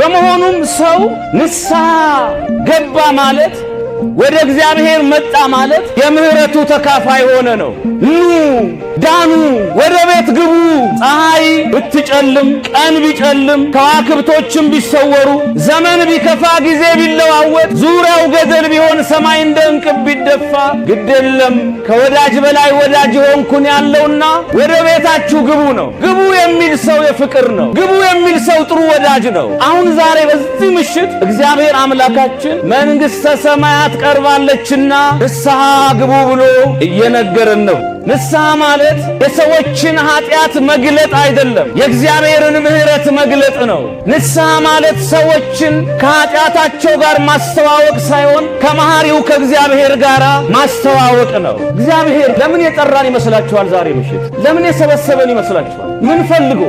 በመሆኑም ሰው ንስሐ ገባ ማለት ወደ እግዚአብሔር መጣ ማለት የምህረቱ ተካፋይ ሆነ ነው። ኑ ዳኑ፣ ወደ ቤት ግቡ። ፀሐይ ብትጨልም ቀን ቢጨልም ከዋክብቶችም ቢሰወሩ ዘመን ቢከፋ ጊዜ ቢለዋወጥ ዙሪያው ገደል ቢሆን ሰማይ እንደ እንቅብ ቢደፋ ግድየለም ከወዳጅ በላይ ወዳጅ ሆንኩን ያለውና ወደ ቤታችሁ ግቡ ነው። ግቡ የሚል ሰው የፍቅር ነው። ግቡ የሚል ሰው ጥሩ ወዳጅ ነው። አሁን ዛሬ በዚህ ምሽት እግዚአብሔር አምላካችን መንግሥተ ሰማያት ቀርባለችና ንስሐ ግቡ ብሎ እየነገረን ነው። ንስሐ ማለት የሰዎችን ኃጢአት መግለጥ አይደለም፣ የእግዚአብሔርን ምሕረት መግለጥ ነው። ንስሐ ማለት ሰዎችን ከኃጢአታቸው ጋር ማስተዋወቅ ሳይሆን ከመሐሪው ከእግዚአብሔር ጋር ማስተዋወቅ ነው። እግዚአብሔር ለምን የጠራን ይመስላችኋል? ዛሬ ምሽት ለምን የሰበሰበን ይመስላችኋል? ምን ፈልጎ?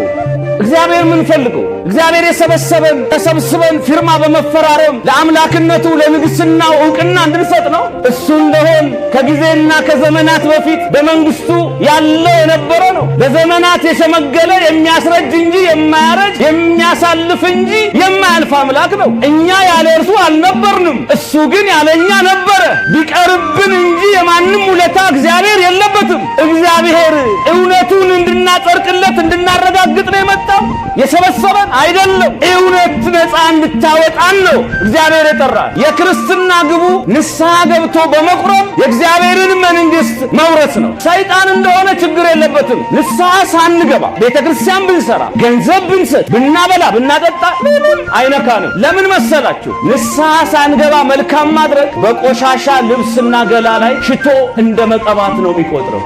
እግዚአብሔር ምን ፈልጎ? እግዚአብሔር የሰበሰበን ተሰብስበን ፊርማ በመፈራረም ለአምላክነቱ ለንግሥናው ዕውቅና እንድንሰጥ ነው። እሱ እንደሆን ከጊዜና ከዘመናት በፊት በመንግስቱ ያለ የነበረ ነው። ለዘመናት የሸመገለ የሚያስረጅ እንጂ የማያረጅ የሚያሳልፍ እንጂ የማያልፍ አምላክ ነው። እኛ ያለ እርሱ አልነበርንም፣ እሱ ግን ያለኛ ነበረ። ቢቀርብን እንጂ የማንም ውለታ እግዚአብሔር የለበትም። እግዚአብሔር እውነቱን እንድናጸድቅለት እንድናረጋግጥ ነው የመጣው። የሰበሰበን አይደለም፣ እውነት ነፃ እንድታወጣን ነው እግዚአብሔር የጠራን። የክርስትና ግቡ ንስሐ ገብቶ በመቁረብ የእግዚአብሔርን መንግሥት መውረስ ነው። ሰይጣን እንደሆነ ችግር የለበትም። ንስሐ ሳንገባ ቤተክርስቲያን ብንሰራ፣ ገንዘብ ብንሰጥ፣ ብናበላ፣ ብናጠጣ ምንም አይነካንም። ለምን መሰላችሁ? ንስሐ ሳንገባ መልካም ማድረግ በቆሻሻ ልብስና ገላ ላይ ሽቶ እንደ መቀባት ነው የሚቆጥረው።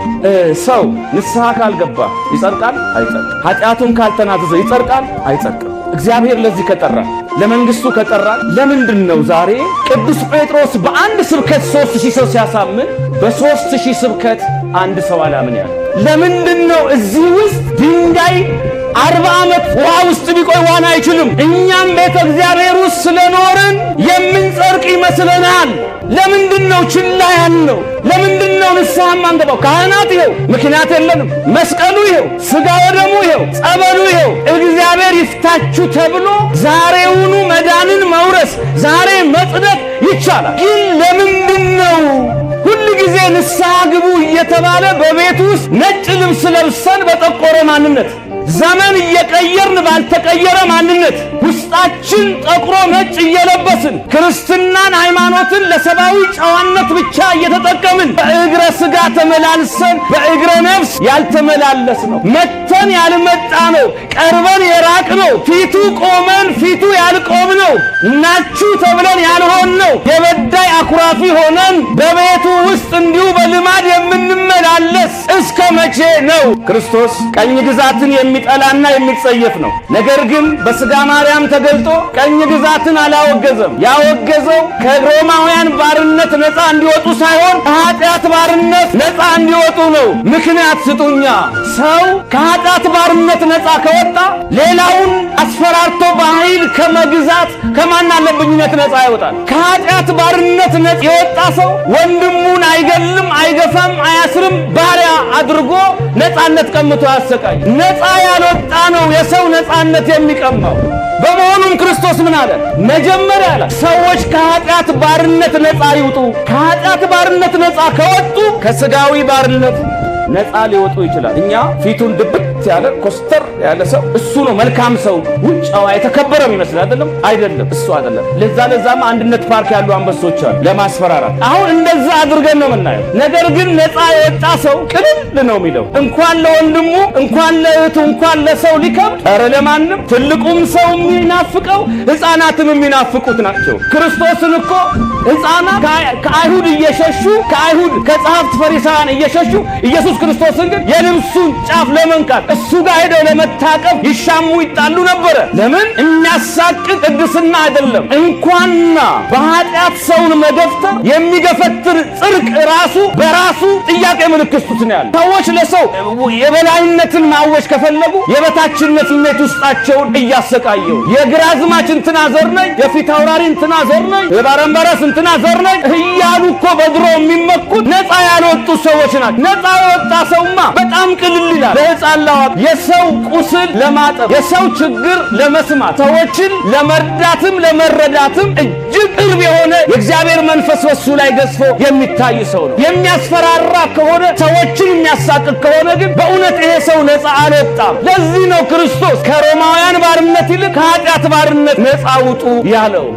ሰው ንስሐ ካልገባ ይጸድቃል? አይጸድቅም። ኃጢአቱን ካልተናዘዘ ይጸድቃል? አይጸድቅም። እግዚአብሔር ለዚህ ከጠራ ለመንግስቱ ከጠራ ለምንድን ነው ዛሬ ቅዱስ ጴጥሮስ በአንድ ስብከት 3000 ሰው ሲያሳምን በ3000 ስብከት አንድ ሰው አላምን ያለ? ለምንድን ነው እዚህ ውስጥ ድንጋይ 40 ዓመት ውሃ ውስጥ ቢቆይ ዋና አይችልም? እኛም ቤተ እግዚአብሔር ውስጥ ስለኖርን የምንጸድቅ ይመስለናል። ለምንድን ነው ችላ ያልነው? ለምንድን ነው ንስሐ ማንገባው? ካህናት ይኸው ምክንያት የለንም። መስቀሉ ይኸው፣ ሥጋ ወደሙ ይኸው፣ ጸበሉ ይኸው። እግዚአብሔር ይፍታችሁ ተብሎ ዛሬውኑ መዳንን መውረስ፣ ዛሬ መጽደቅ ይቻላል። ግን ለምንድን ነው ሁል ጊዜ ንስሐ ግቡ እየተባለ በቤት ውስጥ ነጭ ልብስ ለብሰን በጠቆረ ማንነት ዘመን እየቀየርን ባልተቀየረ ማንነት ውስጣችን ጠቁሮ ነጭ እየለበስን ክርስትናን ሃይማኖትን ለሰብአዊ ጨዋነት ብቻ እየተጠቀምን በእግረ ሥጋ ተመላልሰን በእግረ ነፍስ ያልተመላለስ ነው? መተን ያልመጣ ነው፣ ቀርበን የራቅ ነው፣ ፊቱ ቆመን ፊቱ ያልቆም ነው፣ ናችሁ ተብለን ያልሆን ነው። የበዳይ አኩራፊ ሆነን በቤቱ ውስጥ እንዲሁ በልማድ የምንመላለስ እስከ መቼ ነው? ክርስቶስ ቀኝ ግዛትን የሚጠላና የሚጸየፍ ነው። ነገር ግን በሥጋ ማርያም ተገልጦ ቀኝ ግዛትን አላወገዘም። ያወገዘው ከሮማውያን ባርነት ነፃ እንዲወጡ ሳይሆን ከኃጢአት ባርነት ነፃ እንዲወጡ ነው። ምክንያት ስጡኛ። ሰው ከኃጢአት ባርነት ነፃ ከወጣ ሌላውን አስፈራርቶ በኃይል ከመግዛት ከማን አለብኝነት ነፃ ይወጣል። ከኃጢአት ባርነት ነፃ የወጣ ሰው ወንድሙን አይገልም፣ አይገፋም፣ አያስርም። ባሪያ አድርጎ ነፃነት ቀምቶ ያሰቃይ። ነፃ ያልወጣ ነው የሰው ነፃነት የሚቀማው። በመሆኑም ክርስቶስ ምን አለ? መጀመሪያ አለ ሰዎች ከኃጢአት ባርነት ነፃ ይውጡ። ከኃጢአት ባርነት ነፃ ከወጡ ከሥጋዊ ባርነት ነፃ ሊወጡ ይችላል። እኛ ፊቱን ድብት ያለ ኮስተር ያለ ሰው እሱ ነው መልካም ሰው፣ ውጫዋ የተከበረም ይመስል አይደለም። አይደለም፣ እሱ አይደለም። ለዛም አንድነት ፓርክ ያሉ አንበሶች አሉ ለማስፈራራት። አሁን እንደዛ አድርገን ነው የምናየው። ነገር ግን ነፃ የወጣ ሰው ቅልል ነው የሚለው። እንኳን ለወንድሙ እንኳን ለእህቱ እንኳን ለሰው ሊከብድ፣ ኧረ ለማንም ትልቁም ሰው የሚናፍቀው ሕፃናትም የሚናፍቁት ናቸው። ክርስቶስን እኮ ሕፃናት ከአይሁድ እየሸሹ ከጸሐፍት ፈሪሳውያን እየሸሹ ኢየሱስ ክርስቶስን ግን የልብሱን ጫፍ ለመንካት እሱ ጋር ሄደው ለመታቀፍ ይሻሙ ይጣሉ ነበረ። ለምን? የሚያሳቅቅ ቅድስና አይደለም። እንኳንና በኃጢአት ሰውን መገፍተር የሚገፈትር ጽድቅ ራሱ በራሱ ጥያቄ ምልክት ውስጥ ነው ያለው። ሰዎች ለሰው የበላይነትን ማወጅ ከፈለጉ የበታችነት ስሜት ውስጣቸውን እያሰቃየው የግራዝማች እንትና ዘር ነኝ፣ የፊት አውራሪ እንትና ዘር ነኝ፣ የባረምባራስ እንትና ዘር ነኝ እያሉ እኮ በድሮ የሚመኩት ነፃ ያልወጡ ሰዎች ናቸው። ነፃ የወጣ ሰውማ በጣም ቅልል ይላል። ለሕፃን ለማወቅ፣ የሰው ቁስል ለማጠብ፣ የሰው ችግር ለመስማት፣ ሰዎችን ለመርዳትም ለመረዳትም እጅግ ቅርብ የሆነ የእግዚአብሔር መንፈስ በሱ ላይ ገዝፎ የሚታይ ሰው ነው። የሚያስፈራራ ከሆነ ሰዎችን የሚያሳቅቅ ከሆነ ግን በእውነት ይሄ ሰው ነፃ አልወጣም። ለዚህ ነው ክርስቶስ ከሮማውያን ባርነት ይልቅ ከኃጢአት ባርነት ነፃ ውጡ ያለው።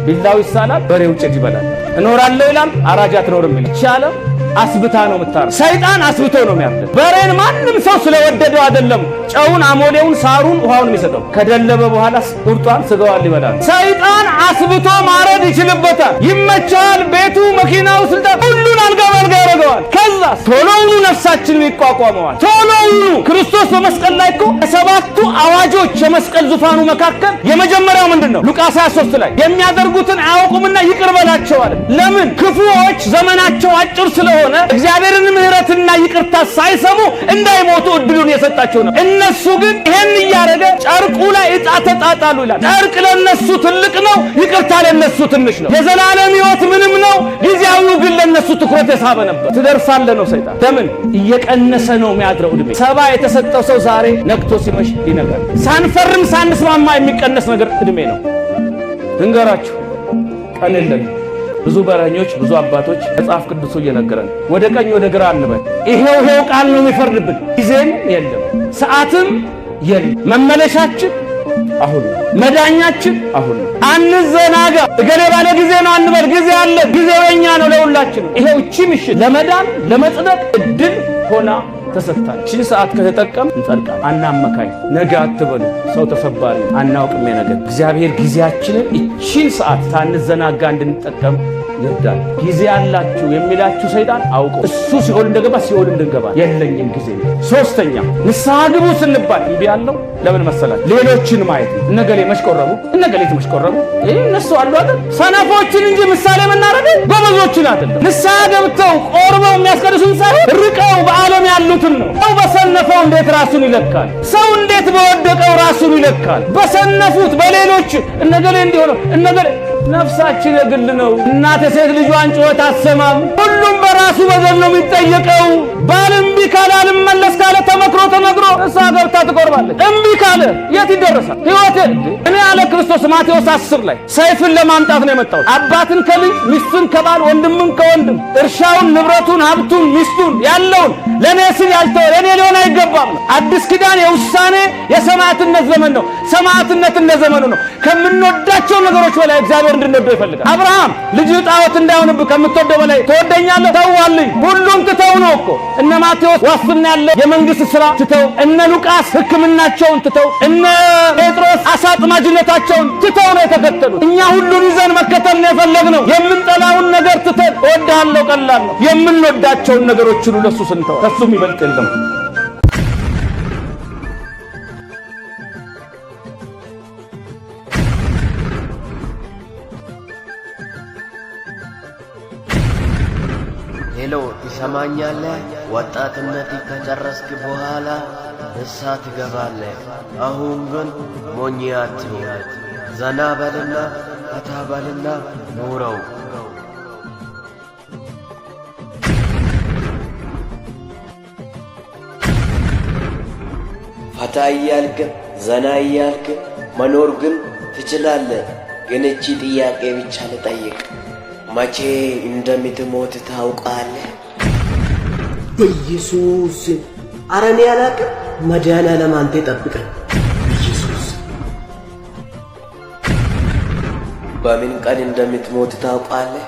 ቢላው ይሳላል፣ በሬው ጭድ ይበላል። እኖራለሁ ይላል፣ አራጅ አትኖርም ይላል። ይቻላል አስብታ ነው የምታረው። ሰይጣን አስብቶ ነው የሚያርደው። በሬን ማንም ሰው ስለወደደው አይደለም ጨውን፣ አሞሌውን፣ ሳሩን፣ ውሃውን የሚሰጠው። ከደለበ በኋላ ቁርጧን ስጋዋን ይበላል። ሰይጣን አስብቶ ማረድ ይችልበታል፣ ይመቻል። ቤቱ፣ መኪናው፣ ስልጣን ሁሉን አልጋ ባልጋ ያደርገዋል። ከዛ ቶሎውኑ ነፍሳችንን ይቋቋመዋል። ቶሎውኑ ክርስቶስ በመስቀል ላይ እኮ ከሰባቱ አዋጆች የመስቀል ዙፋኑ መካከል የመጀመሪያው ምንድን ነው? ሉቃስ 23 ላይ የሚያደርጉትን አያውቁምና ይቅር በላቸው አለ። ለምን? ክፉዎች ዘመናቸው አጭር ስለሆነ እግዚአብሔርን ምሕረትና ይቅርታ ሳይሰሙ እንዳይሞቱ እድሉን የሰጣቸው ነው። እነሱ ግን ይሄን እያደረገ ጨርቁ ላይ ዕጣ ተጣጣሉ ይላል። ጨርቅ ለነሱ ትልቅ ነው፣ ይቅርታ ለነሱ ትንሽ ነው። የዘላለም ሕይወት ምንም ነው፣ ጊዜያዊው ግን ለነሱ ትኩረት የሳበ ነበር። ትደርሳለህ ነው ሰይጣን። ለምን? እየቀነሰ ነው የሚያድረው ዕድሜ። 70 የተሰጠው ሰው ዛሬ ነግቶ ሲመሽ ይነጋል። ሳንፈርም ሳንስማማ የሚቀነስ ነገር ዕድሜ ነው። እንገራችሁ ቀን የለም። ብዙ በረኞች፣ ብዙ አባቶች መጽሐፍ ቅዱሱ እየነገረን ወደ ቀኝ ወደ ግራ አንበል። ይሄው ቃል ነው የሚፈርድብን። ጊዜም የለም፣ ሰዓትም የለም። መመለሻችን አሁን፣ መዳኛችን አሁን። አንዘናጋ። እገሌ ባለ ጊዜ ነው አንበል። ጊዜ አለ። ጊዜው የኛ ነው ለሁላችንም። ይሄው እቺ ምሽት ለመዳን ለመጽደቅ እድል ሆና ተሰጥታል። እቺን ሰዓት ከተጠቀም እንጸድቃለን። አናመካኝ። ነገ አትበሉ። ሰው ተሰባሪ አናውቅም። የነገ እግዚአብሔር ጊዜያችንን እቺን ሰዓት ሳንዘናጋ እንድንጠቀም ይርዳል። ጊዜ አላችሁ የሚላችሁ ሰይጣን አውቆ እሱ ሲኦል እንደገባ ሲኦል እንድንገባ የለኝም ጊዜ። ሶስተኛ ንስሐ ግቡ ስንባል እምቢ ያለው ለምን መሰላችሁ? ሌሎችን ማየት። እነገሌ መሽቆረቡ፣ እነገሌት መሽቆረቡ፣ እነሱ አሉ አይደል? ሰነፎችን እንጂ ምሳሌ የምናደርገው ጎበዞችን አይደለም። ንስሐ ገብተው ቆርበው የሚያስቀድሱን ሳይሆን ርቀው በዓለም ያሉትን ነው። ሰው በሰነፈው እንዴት ራሱን ይለካል? ሰው እንዴት በወደቀው ራሱን ይለካል? በሰነፉት በሌሎች እነገሌ እንዲሆነው እነገሌ። ነፍሳችን የግል ነው። እናት የሴት ልጇን ጩኸት አትሰማም። ሁሉም በራሱ በደል ነው የሚጠየቀው። ባል እምቢ ካለ አልመለስ ካለ ተመክሮ ተነግሮ ንስሐ ገብታ ትቆርባለች። እምቢ ካለ የት ይደረሳል? ሕይወት እኔ ያለ ክርስቶስ ማቴዎስ 10 ላይ ሰይፍን ለማምጣት ነው የመጣሁት። አባትን ከልጅ ሚስትን ከባል ወንድምን ከወንድም እርሻውን፣ ንብረቱን፣ ሀብቱን፣ ሚስቱን ያለውን ለእኔ ሲል ያልተወ ለእኔ ሊሆን አይገባም ነው። አዲስ ኪዳን የውሳኔ የሰማዕትነት ዘመን ነው። ሰማዕትነት እንደ ዘመኑ ነው። ከምንወዳቸው ነገሮች በላይ እግዚአብሔር እንድንወደው ይፈልጋል። አብርሃም ልጅ ጣዖት እንዳይሆንብህ ከምትወደው በላይ ትወደኛለህ? ተዋልኝ። ሁሉም ትተው ነው እኮ እነ ማቴዎስ ዋስትና ያለ የመንግስት ሥራ ትተው፣ እነ ሉቃስ ሕክምናቸውን ትተው፣ እነ ጴጥሮስ አሳ አጥማጅነታቸውን ትተው ነው የተከተሉት። እኛ ሁሉን ይዘን መከተል ነው የፈለግነው። የምንጠላውን ነገር ትተን እወድሃለሁ ቀላል ነው። የምንወዳቸውን ነገሮች ሁሉ ለሱ ስንተው ከሱም ይበልጥ የለም። ሄሎ ትሰማኛለህ? ወጣትነት ከጨረስክ በኋላ ንስሐ ትገባለህ። አሁን ግን ሞኝ አትሁን። ዘና በልና ፈታ በልና ኑረው። ፈታ እያልክ ዘና እያልክ መኖር ግን ትችላለህ። ግን እቺ ጥያቄ ብቻ ልጠይቅ፣ መቼ እንደምትሞት ታውቃለህ? በኢየሱስ ኧረ እኔ አላቅም። መድኃኒዓለም አንተ ጠብቀን። በኢየሱስ በምን ቀን እንደምትሞት ታውቃለህ?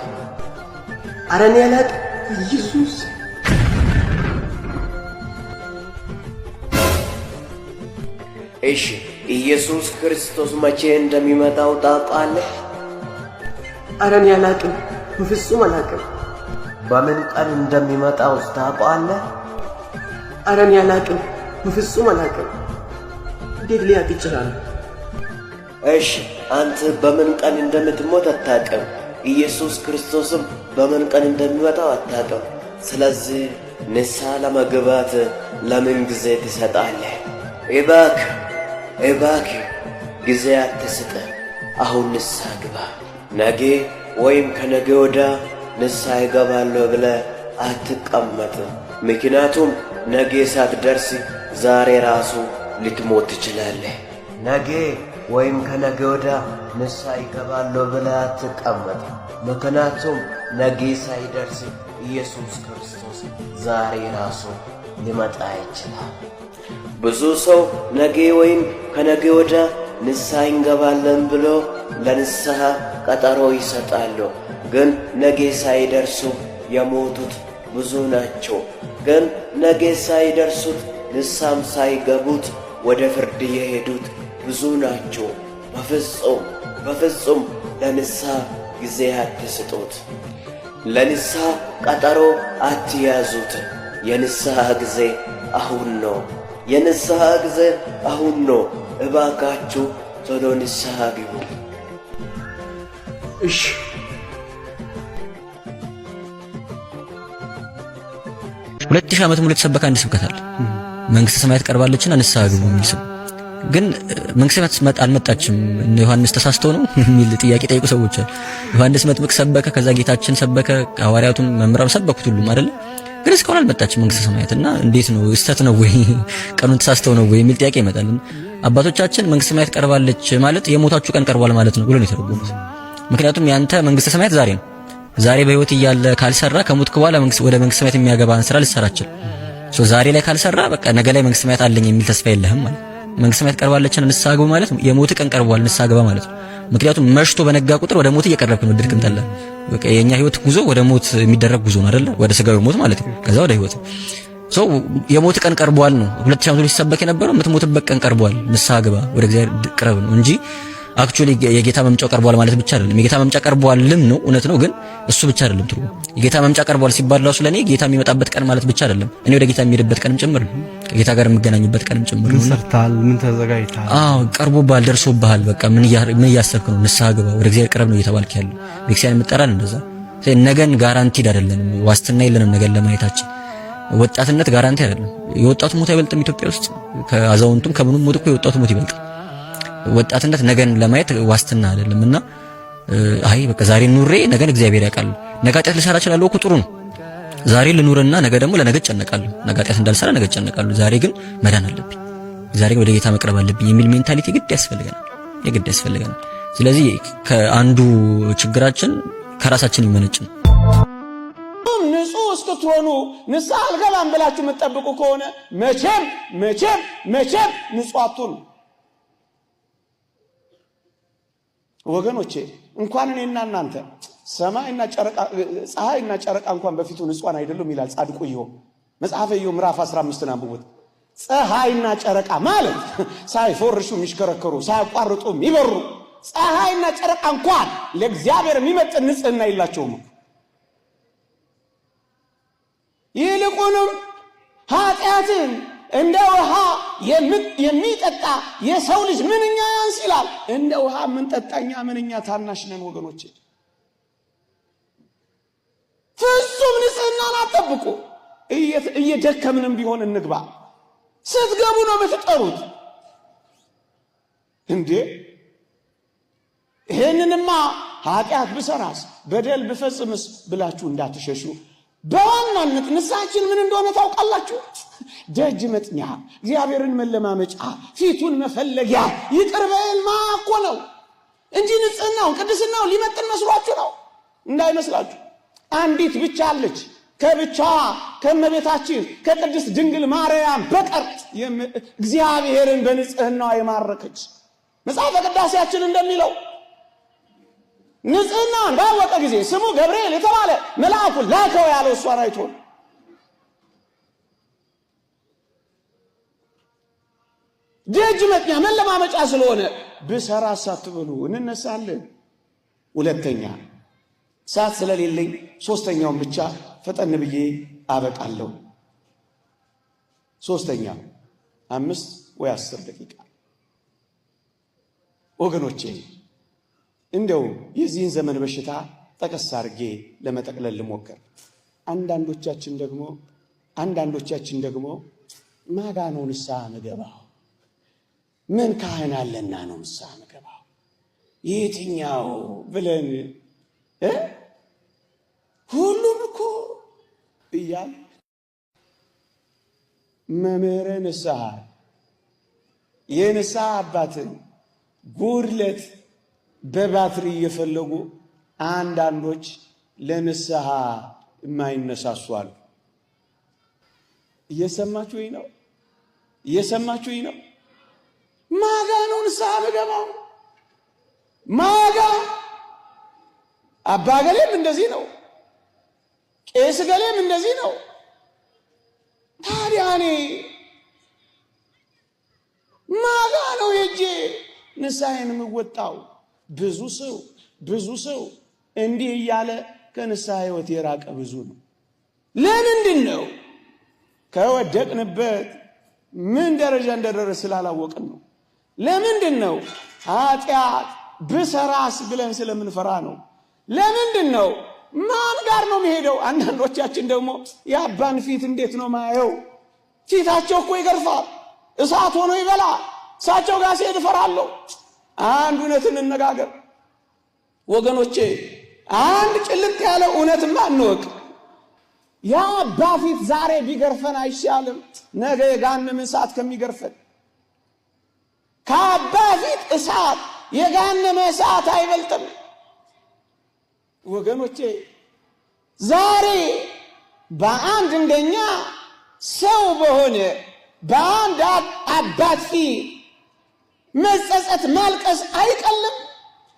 ኧረ እኔ አላቅም። በኢየሱስ እሺ ኢየሱስ ክርስቶስ መቼ እንደሚመጣው ታውቃለህ? ኧረ እኔ አላቅም። በፍጹም አላቅም። በምን ቀን እንደሚመጣው ታውቃለህ? ኧረ እኔ አላቅም። በፍጹም አላቅም። እንዴት ሊያውቅ ይችላል? እሺ አንተ በምን ቀን እንደምትሞት አታውቅም። ኢየሱስ ክርስቶስም በምን ቀን እንደሚመጣው አታውቅም። ስለዚህ ንስሐ ለመግባት ለምን ጊዜ ትሰጣለህ? እባክህ ጊዜ አትስጥ። አሁን ንስሐ ግባ። ነገ ወይም ከነገ ወዲያ ንስሐ ይገባለሁ ብለህ አትቀመጥ። ምክንያቱም ነገ ሳትደርስ ዛሬ ራሱ ልትሞት ትችላለህ። ነገ ወይም ከነገ ወዲያ ንስሐ ይገባለሁ ብለህ አትቀመጥ። ምክንያቱም ነገ ሳይደርስ ኢየሱስ ክርስቶስ ዛሬ ራሱ ሊመጣ ይችላል። ብዙ ሰው ነገ ወይም ከነገ ወዲያ ንስሐ እንገባለን ብሎ ለንስሐ ቀጠሮ ይሰጣሉ። ግን ነገ ሳይደርሱ የሞቱት ብዙ ናቸው። ግን ነገ ሳይደርሱት ንስሐም ሳይገቡት ወደ ፍርድ የሄዱት ብዙ ናቸው። በፍጹም ለንስሐ ጊዜ አትስጡት። ለንስሐ ቀጠሮ አትያዙት። የንስሐ ጊዜ አሁን ነው። የንስሐ ጊዜ አሁን ነው። እባካችሁ ቶሎ ንስሐ ግቡ። እሺ 2000 ዓመት ሙሉ የተሰበከ አንድ ስብከት አለ። መንግስተ ሰማያት ቀርባለችና ንስሐ ግቡ የሚል ስም። ግን መንግስተ ሰማያት አልመጣችም እነ ዮሐንስ ተሳስተው ነው የሚል ጥያቄ ጠይቁ ሰዎች አሉ። ዮሐንስ መጥምቅ ሰበከ፣ ከዛ ጌታችን ሰበከ፣ ሐዋርያቱን መምህራን ሰበኩት ሁሉም አይደለ? ግን እስካሁን አልመጣችም መንግስተ ሰማያትና እንዴት ነው እስተት ነው ወይ ቀኑን ተሳስተው ነው ወይ የሚል ጥያቄ ይመጣል። አባቶቻችን መንግስተ ሰማያት ቀርባለች ማለት የሞታችሁ ቀን ቀርቧል ማለት ነው ብሎ ነው የተረጎሙት። ምክንያቱም ያንተ መንግስተ ሰማያት ዛሬ ነው። ዛሬ በህይወት እያለ ካልሰራ ከሞትክ በኋላ ወደ መንግስተ ሰማያት የሚያገባን ስራ ልትሰራችል። ዛሬ ላይ ካልሰራ በቃ ነገ ላይ መንግስተ ሰማያት አለኝ የሚል ተስፋ የለህም ማለት። መንግስተ ሰማያት ቀርባለችና ንስሐ ግቡ ማለት የሞት ቀን ቀርቧል ንስሐ ግባ ማለት ነው። ምክንያቱም መሽቶ በነጋ ቁጥር ወደ ሞት እየቀረብክ ነው። ድርቅም ጠላ በቃ የኛ ህይወት ጉዞ ወደ ሞት የሚደረግ ጉዞ ነው አይደለ? ወደ ስጋዊ ሞት ማለት ነው። ከዛ ወደ ህይወት የሞት ቀን ቀርቧል ነው 2000 ዓመት ሲሰበክ የነበረው። የምትሞትበት ቀን ቀርቧል ንስሐ ግባ ወደ እግዚአብሔር ቅረብ ነው እንጂ አክቹሊ የጌታ መምጫ ቀርቧል ማለት ብቻ አይደለም። የጌታ መምጫ ቀርቧልም ነው እውነት ነው፣ ግን እሱ ብቻ አይደለም ትርጉም። የጌታ መምጫ ቀርቧል ሲባል ራሱ ለኔ ጌታ የሚመጣበት ቀን ማለት ብቻ አይደለም፣ እኔ ወደ ጌታ የሚሄድበት ቀንም ጭምር ነው። ከጌታ ጋር የምገናኝበት ቀንም ጭምር ነው። ሰርታል ምን ተዘጋጅታል? ቀርቦብሃል፣ ደርሶብሃል። በቃ ምን እያሰብክ ነው? ንስሐ ግባ ወደ እግዚአብሔር ቅረብ ነው እየተባልክ ያለው። ቤተክርስቲያን የምትጠራን እንደዛ። ነገን ጋራንቲድ አይደለም፣ ዋስትና የለንም ነገን ለማየታችን። ወጣትነት ጋራንቲ አይደለም። የወጣቱ ሞት አይበልጥም ኢትዮጵያ ውስጥ ከአዛውንቱም ከምኑም ሞት እኮ የወጣቱ ሞት ይበልጣል። ወጣትነት ነገን ለማየት ዋስትና አይደለምና በቃ ዛሬ ኑሬ ነገን እግዚአብሔር ያውቃል። ነገ ኃጢአት ልሰራ እችላለሁ እኮ ጥሩ ነው። ዛሬ ልኑርና ነገ ደግሞ ለነገ እጨነቃለሁ። ነገ ኃጢአት እንዳልሰራ ነገ እጨነቃለሁ። ዛሬ ግን መዳን አለብኝ፣ ዛሬ ወደ ጌታ መቅረብ አለብኝ የሚል ሜንታሊቲ ግድ ያስፈልገናል። ስለዚህ ከአንዱ ችግራችን ከራሳችን ይመነጭ ነው። ንጹህ እስክትሆኑ ንስሐ አልገባም ብላችሁ የምትጠብቁ ከሆነ መቼም ንጹህ አትሆኑ። ወገኖቼ እንኳን እኔና እናንተ ሰማይና ጨረቃ ፀሐይና ጨረቃ እንኳን በፊቱ ንጹሃን አይደሉም ይላል ጻድቁ ኢዮብ። መጽሐፈ ኢዮብ ምዕራፍ 15 አንብቡት። ፀሐይና ጨረቃ ማለት ሳይፎርሹ የሚሽከረከሩ ሳያቋርጡ የሚበሩ ፀሐይና ጨረቃ እንኳን ለእግዚአብሔር የሚመጥን ንጽህና የላቸውም። ይልቁንም ኃጢአትን እንደ ውሃ የሚጠጣ የሰው ልጅ ምንኛ ያንስ ይላል። እንደ ውሃ የምንጠጣኛ ምንኛ ታናሽ ነን ወገኖቼ። ፍጹም ንጽህናን አጠብቁ። እየደከምንም ቢሆን እንግባ። ስትገቡ ነው የምትጠሩት እንዴ? ይሄንንማ ኃጢአት ብሰራስ በደል ብፈጽምስ ብላችሁ እንዳትሸሹ። በዋናነት ንስሐችን ምን እንደሆነ ታውቃላችሁ? ደጅ መጥኛ፣ እግዚአብሔርን መለማመጫ፣ ፊቱን መፈለጊያ፣ ይቅር በል ማኮ ነው እንጂ ንጽህናው ቅድስናው ሊመጥን መስሏችሁ ነው እንዳይመስላችሁ። አንዲት ብቻ አለች ከብቻዋ ከእመቤታችን ከቅድስት ድንግል ማርያም በቀር እግዚአብሔርን በንጽህናዋ የማረከች። መጽሐፈ ቅዳሴያችን እንደሚለው ንጽህናን ባወቀ ጊዜ ስሙ ገብርኤል የተባለ መልአኩን ላከው ያለው እሷን አይቶ። ደጅ መጥኛ መለማመጫ ስለሆነ ብሰራ ሳትበሉ እንነሳለን። ሁለተኛ ሰዓት ስለሌለኝ ሶስተኛውን ብቻ ፈጠን ብዬ አበቃለሁ። ሶስተኛ 5 ወይ 10 ደቂቃ ወገኖቼ፣ እንደው የዚህን ዘመን በሽታ ጠቀስ አድርጌ ለመጠቅለል ልሞክር። አንዳንዶቻችን ደግሞ ማጋ ነው ንስሐ መገባው? ምን ካህን አለና ነው ንስሐ መገባው? የትኛው ብለን ሁሉም እኮ እያል መምህረ ንስሐ የንስሐ አባትን ጉድለት በባትሪ እየፈለጉ አንዳንዶች ለንስሐ የማይነሳሱ አሉ። እየሰማችሁኝ ነው? እየሰማችሁኝ ነው? ማጋ ነው ንስሐ ምገባው? ማጋ አባ ገሌም እንደዚህ ነው፣ ቄስ ገሌም እንደዚህ ነው። ታዲያ እኔ ማጋ ነው ሄጄ ንስሐዬን የምወጣው? ብዙ ሰው እንዲህ እያለ ከንስሐ ሕይወት የራቀ ብዙ ነው። ለምንድን ነው? ከወደቅንበት ምን ደረጃ እንደደረስ ስላላወቅን ነው። ለምንድን ነው? ኃጢአት ብሰራስ ብለን ስለምንፈራ ነው። ለምንድን ነው? ማን ጋር ነው የሚሄደው? አንዳንዶቻችን ደግሞ የአባን ፊት እንዴት ነው ማየው? ፊታቸው እኮ ይገርፋል፣ እሳት ሆኖ ይበላል። እሳቸው ጋር ሲሄድ እፈራለሁ። አንድ እውነት እንነጋገር ወገኖቼ፣ አንድ ጭልጥ ያለ እውነትማ እንወቅ። የአባ ፊት ዛሬ ቢገርፈን አይሻልም? ነገ የገሃነም እሳት ከሚገርፈን? ከአባ ፊት እሳት የገሃነም እሳት አይበልጥም? ወገኖቼ ዛሬ በአንድ እንደኛ ሰው በሆነ በአንድ አባት ፊት መጸጸት ማልቀስ አይቀልም?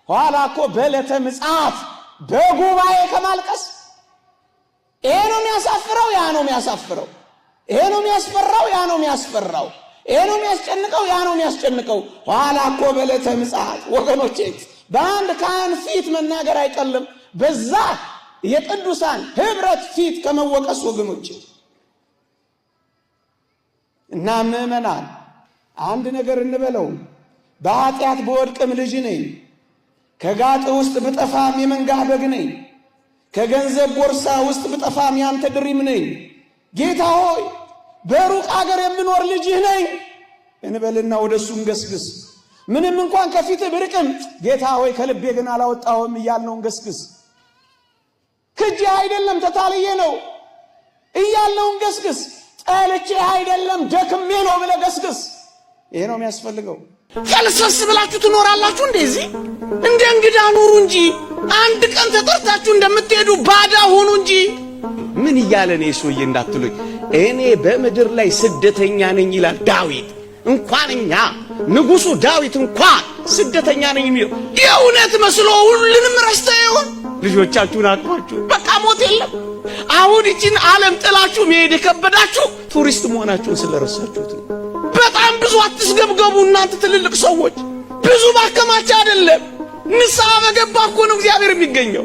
ኋላ እኮ በዕለተ ምጽአት በጉባኤ ከማልቀስ ይሄ ነው የሚያሳፍረው፣ ያ ነው የሚያሳፍረው። ይሄ ነው የሚያስፈራው፣ ያ ነው የሚያስፈራው። ይሄ ነው የሚያስጨንቀው፣ ያ ነው የሚያስጨንቀው። ኋላ እኮ በዕለተ ምጽአት ወገኖቼ በአንድ ካህን ፊት መናገር አይቀልም፣ በዛ የቅዱሳን ህብረት ፊት ከመወቀስ ወገኖቼ። እና ምዕመናን አንድ ነገር እንበለው፣ በኃጢአት በወድቅም ልጅ ነኝ፣ ከጋጥ ውስጥ ብጠፋም የመንጋህ በግ ነኝ፣ ከገንዘብ ቦርሳ ውስጥ ብጠፋም ያንተ ድሪም ነኝ። ጌታ ሆይ በሩቅ አገር የምኖር ልጅህ ነኝ እንበልና ወደሱ እንገስግስ። ምንም እንኳን ከፊትህ ብርቅም ጌታ ሆይ ከልቤ ግን አላወጣሁም እያልነው እንገስግስ። ክጄ አይደለም ተታልዬ ነው እያልነው እንገስግስ። ጠልቼ አይደለም ደክሜ ነው ብለህ ገስግስ። ይሄ ነው የሚያስፈልገው። ፈልሰስ ብላችሁ ትኖራላችሁ እንደዚህ? እንደ እንግዳ ኑሩ እንጂ አንድ ቀን ተጠርታችሁ እንደምትሄዱ ባዳ ሆኑ እንጂ። ምን እያለ ነው ሰውዬ እንዳትሉኝ፣ እኔ በምድር ላይ ስደተኛ ነኝ ይላል ዳዊት። እንኳን እኛ ንጉሱ ዳዊት እንኳን ስደተኛ ነኝ የሚለው የእውነት መስሎ ሁሉንም ረስተው ይሆን? ልጆቻችሁን አቅፋችሁ በቃ ሞት የለም። አሁን ይችን ዓለም ጥላችሁ መሄድ የከበዳችሁ ቱሪስት መሆናችሁን ስለረሳችሁት ነው። በጣም ብዙ አትስገብገቡ እናንተ ትልልቅ ሰዎች። ብዙ ማከማቻ አይደለም፣ ንስሐ በገባ እኮ ነው እግዚአብሔር የሚገኘው።